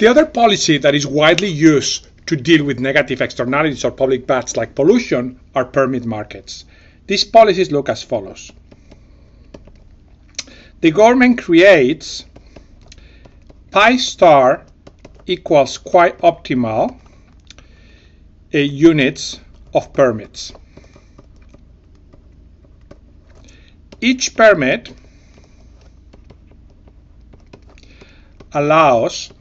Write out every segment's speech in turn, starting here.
The other policy that is widely used to deal with negative externalities or public bads like pollution are permit markets. These policies look as follows. The government creates pi star equals quite optimal units of permits. Each permit allows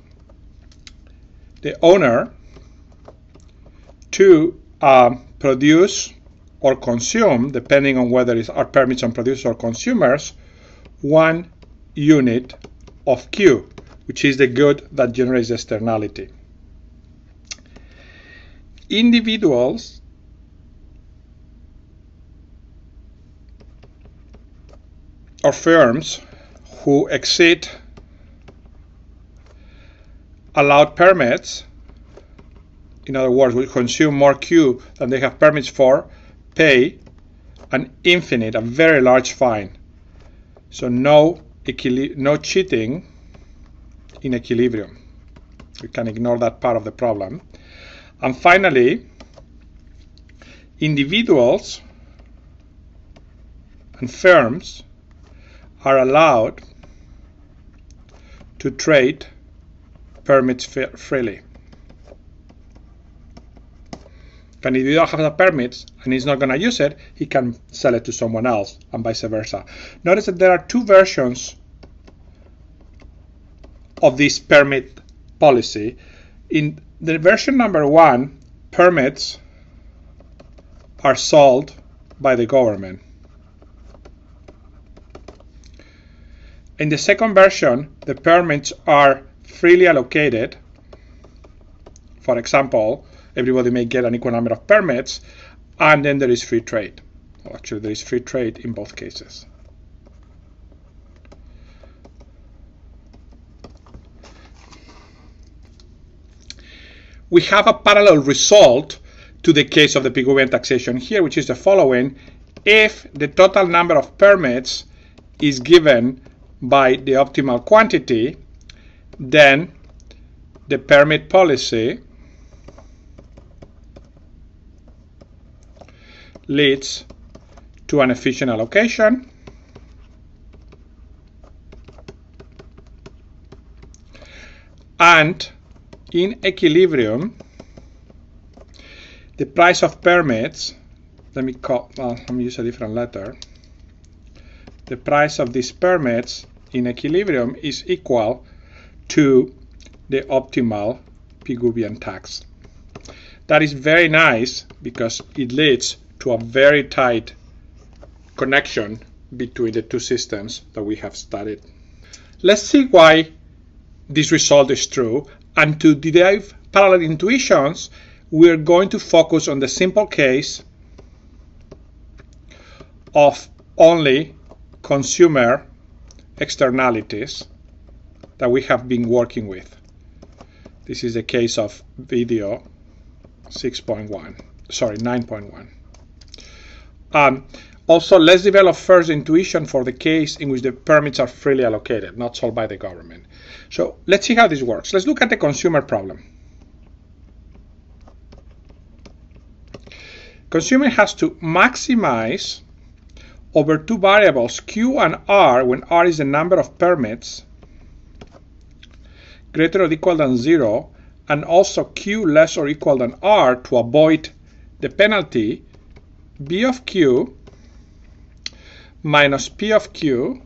the owner to produce or consume, depending on whether it are permits on producers or consumers, 1 unit of Q, which is the good that generates externality. Individuals or firms who exceed allowed permits, in other words, will consume more Q than they have permits for, pay an infinite, a very large fine. So no cheating in equilibrium. We can ignore that part of the problem. And finally, individuals and firms are allowed to trade permits freely. If an individual has a permit and he's not going to use it, he can sell it to someone else, and vice versa. Notice that there are two versions of this permit policy. In the version number 1, permits are sold by the government. In the second version, the permits are freely allocated. For example, everybody may get an equal number of permits, and then there is free trade. Well, actually, there is free trade in both cases. We have a parallel result to the case of the Pigouvian taxation here, which is the following. If the total number of permits is given by the optimal quantity, then the permit policy leads to an efficient allocation and in equilibrium the price of permits, let me use a different letter, the price of these permits in equilibrium is equal to the optimal Pigouvian tax. That is very nice because it leads to a very tight connection between the two systems that we have studied. Let's see why this result is true, and to derive parallel intuitions, we're going to focus on the simple case of only consumer externalities that we have been working with. This is the case of video 9.1. Also, let's develop first intuition for the case in which the permits are freely allocated, not sold by the government. So let's see how this works. Let's look at the consumer problem. Consumer has to maximize over two variables, Q and R, when R is the number of permits greater or equal than 0, and also Q less or equal than R to avoid the penalty, B of Q minus P of Q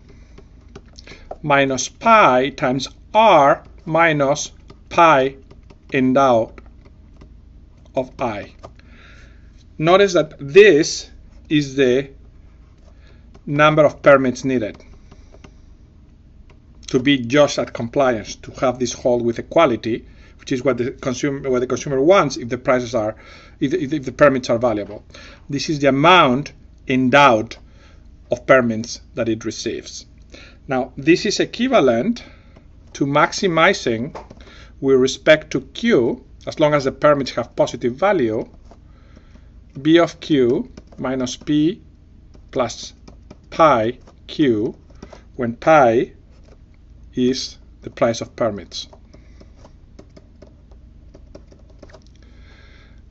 minus pi times R minus pi endowed of I. Notice that this is the number of permits needed to be just at compliance, to have this hold with equality, which is what the consumer wants if the prices are, if the permits are valuable. This is the amount endowed of permits that it receives. Now, this is equivalent to maximizing with respect to Q, as long as the permits have positive value, B of Q minus P plus pi Q, when pi is the price of permits.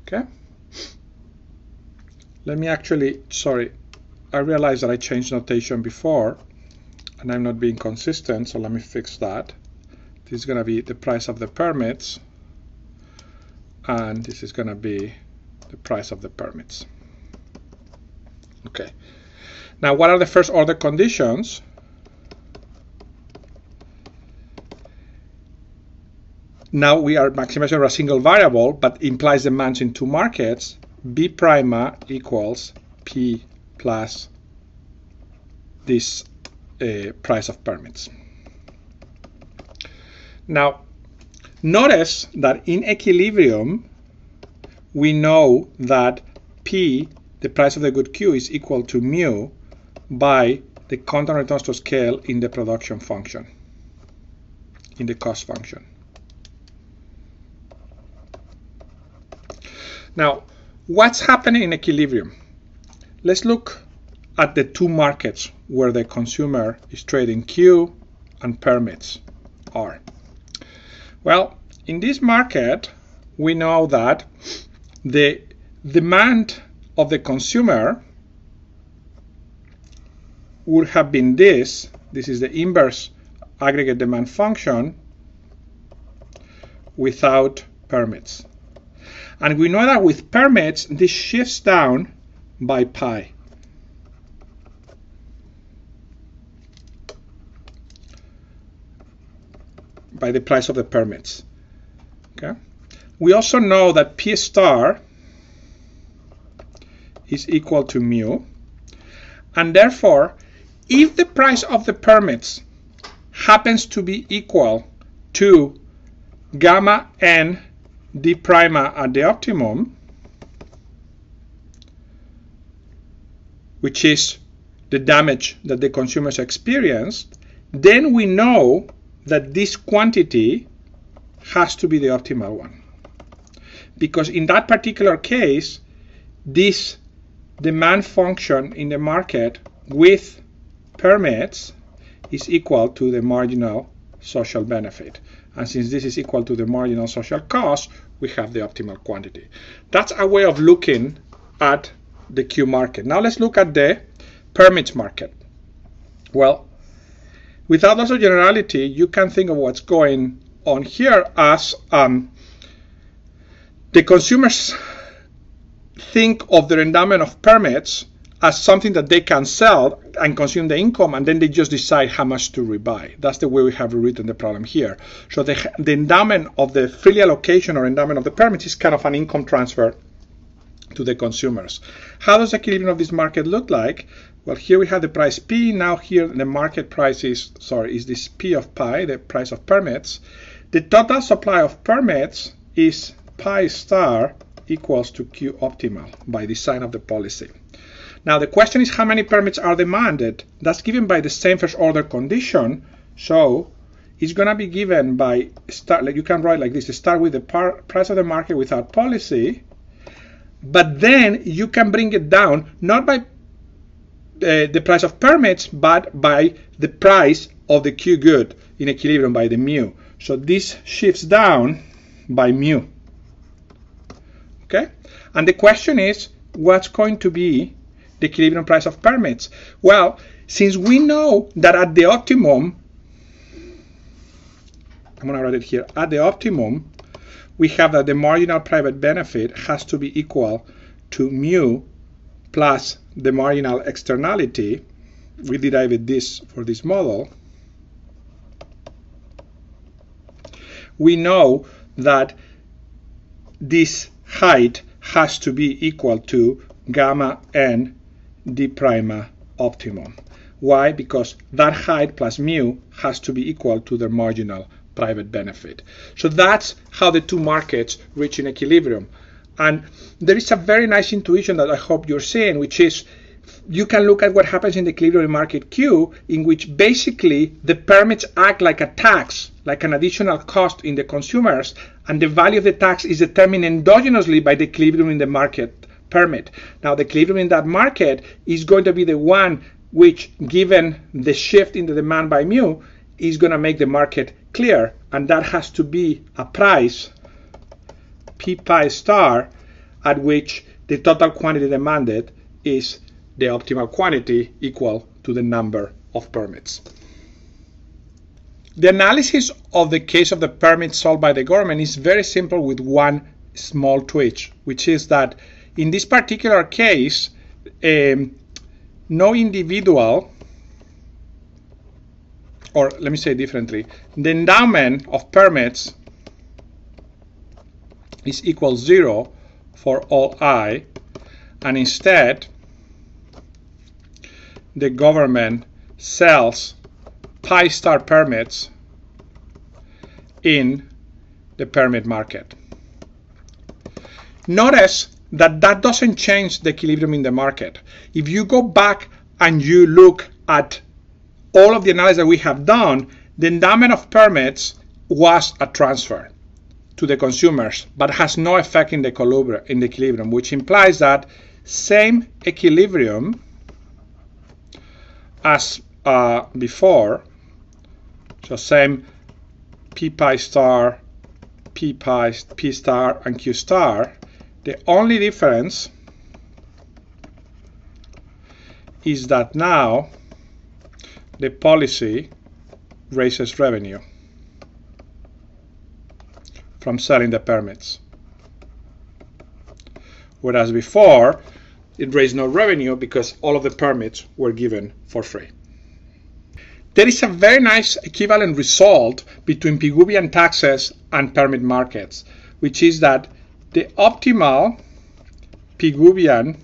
Okay. Let me actually, sorry, I realized that I changed notation before and I'm not being consistent, so let me fix that. This is going to be the price of the permits, and this is going to be the price of the permits. Okay. Now, what are the first order conditions? Now we are maximizing a single variable, but implies demands in two markets. B prima equals P plus this price of permits. Now, notice that in equilibrium, we know that P, the price of the good Q, is equal to mu by the constant returns to scale in the production function, in the cost function. Now, what's happening in equilibrium? Let's look at the two markets where the consumer is trading Q and permits R. Well, in this market, we know that the demand of the consumer would have been this. This is the inverse aggregate demand function without permits. And we know that with permits, this shifts down by pi. By the price of the permits. Okay. We also know that P star is equal to mu, and therefore, if the price of the permits happens to be equal to gamma n d prima at the optimum, which is the damage that the consumers experienced, then we know that this quantity has to be the optimal one. Because in that particular case, this demand function in the market with permits is equal to the marginal social benefit. And since this is equal to the marginal social cost, we have the optimal quantity. That's a way of looking at the Q market. Now let's look at the permits market. Well, without loss of generality, you can think of what's going on here as the consumers think of the endowment of permits as something that they can sell and consume the income, and then they just decide how much to rebuy. That's the way we have rewritten the problem here. So the endowment of the free allocation or endowment of the permits is kind of an income transfer to the consumers. How does the equilibrium of this market look like? Well, here we have the price P. Now here the market price is this P of pi, the price of permits. The total supply of permits is pi star equals to Q optimal by design of the policy. Now the question is how many permits are demanded. That's given by the same first order condition. So it's going to be given by start, like you can write like this, to start with the price of the market without policy, but then you can bring it down not by the price of permits, but by the price of the Q good in equilibrium, by the mu. So this shifts down by mu. Okay? And the question is, what's going to be the equilibrium price of permits? Well, since we know that at the optimum, I'm going to write it here, at the optimum, we have that the marginal private benefit has to be equal to mu plus the marginal externality. We derived this for this model. We know that this height has to be equal to gamma n d prima optimum. Why? Because that height plus mu has to be equal to the marginal private benefit. So that's how the two markets reach in equilibrium. And there is a very nice intuition that I hope you're seeing, which is you can look at what happens in the equilibrium market Q, in which basically the permits act like a tax, like an additional cost in the consumers, and the value of the tax is determined endogenously by the equilibrium in the market permit. Now the equilibrium in that market is going to be the one which, given the shift in the demand by mu, is going to make the market clear, and that has to be a price P pi star at which the total quantity demanded is the optimal quantity equal to the number of permits. The analysis of the case of the permit sold by the government is very simple with one small twitch, which is that in this particular case, no individual, or let me say it differently, the endowment of permits is equal 0 for all I, and instead the government sells pi star permits in the permit market. Notice that that doesn't change the equilibrium in the market. If you go back and you look at all of the analysis that we have done, the endowment of permits was a transfer to the consumers, but has no effect in the equilibrium, which implies that same equilibrium as before, so same P pi star, P star, and Q star. The only difference is that now the policy raises revenue from selling the permits, whereas before it raised no revenue because all of the permits were given for free. There is a very nice equivalent result between Pigouvian taxes and permit markets, which is that the optimal Pigouvian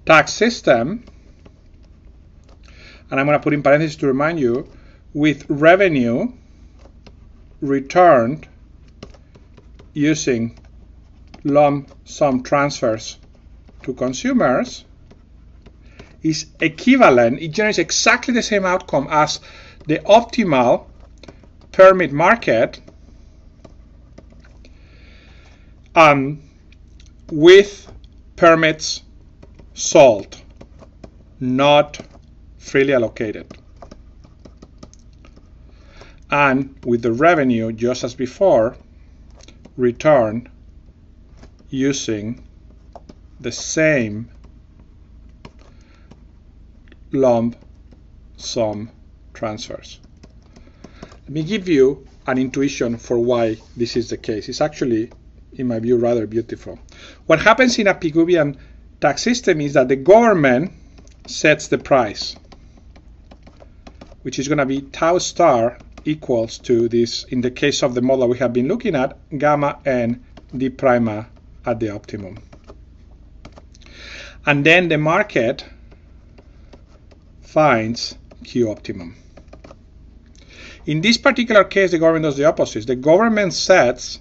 tax system, and I'm going to put in parentheses to remind you, with revenue returned using lump sum transfers to consumers, is equivalent, it generates exactly the same outcome as the optimal permit market with permits sold, not freely allocated, and with the revenue, just as before, returned using the same lump sum transfers. Let me give you an intuition for why this is the case. It's actually, in my view, rather beautiful. What happens in a Pigouvian tax system is that the government sets the price, which is going to be tau star equals to this, in the case of the model we have been looking at, gamma n d prima at the optimum. And then the market finds Q optimum. In this particular case, the government does the opposite. The government sets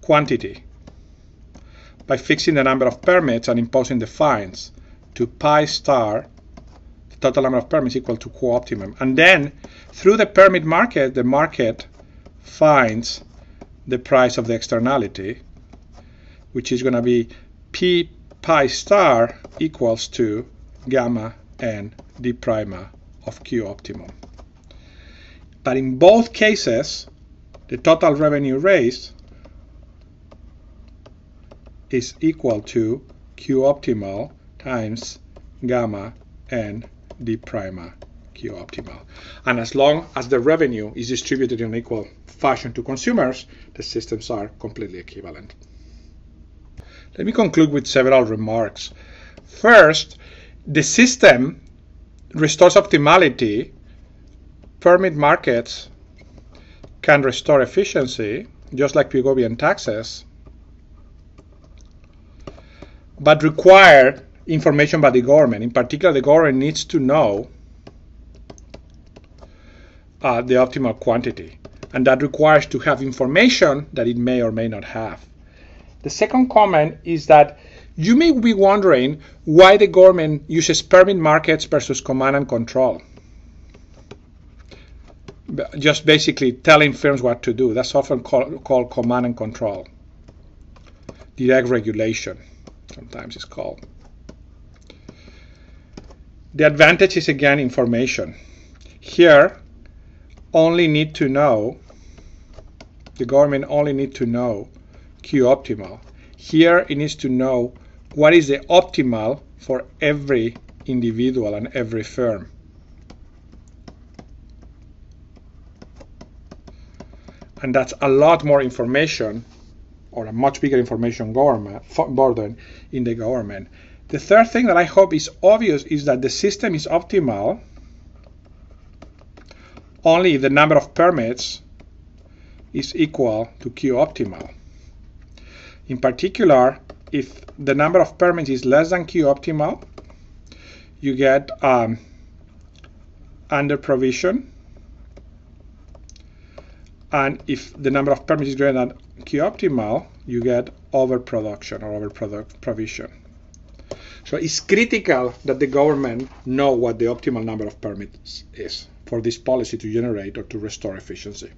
quantity by fixing the number of permits and imposing the fines to pi star, the total number of permits equal to Q optimum. And then through the permit market, the market finds the price of the externality, which is going to be P pi star equals to gamma n d prima of Q optimum. But in both cases, the total revenue raised is equal to Q optimal times gamma n d prima Q optimal. And as long as the revenue is distributed in equal fashion to consumers, the systems are completely equivalent. Let me conclude with several remarks. First, the system restores optimality. Permit markets can restore efficiency, just like Pigouvian taxes, but require information by the government. In particular, the government needs to know the optimal quantity, and that requires to have information that it may or may not have. The second comment is that you may be wondering why the government uses permit markets versus command and control. Just basically telling firms what to do. That's often called command and control. Direct regulation, sometimes it's called. The advantage is, again, information. Here, the government only need to know Q optimal. Here it needs to know what is the optimal for every individual and every firm. And that's a lot more information, or a much bigger information burden in the government. The third thing that I hope is obvious is that the system is optimal only if the number of permits is equal to Q optimal. In particular, if the number of permits is less than Q optimal, you get under provision, and if the number of permits is greater than Q optimal, you get overproduction or provision. So it's critical that the government know what the optimal number of permits is for this policy to generate or to restore efficiency.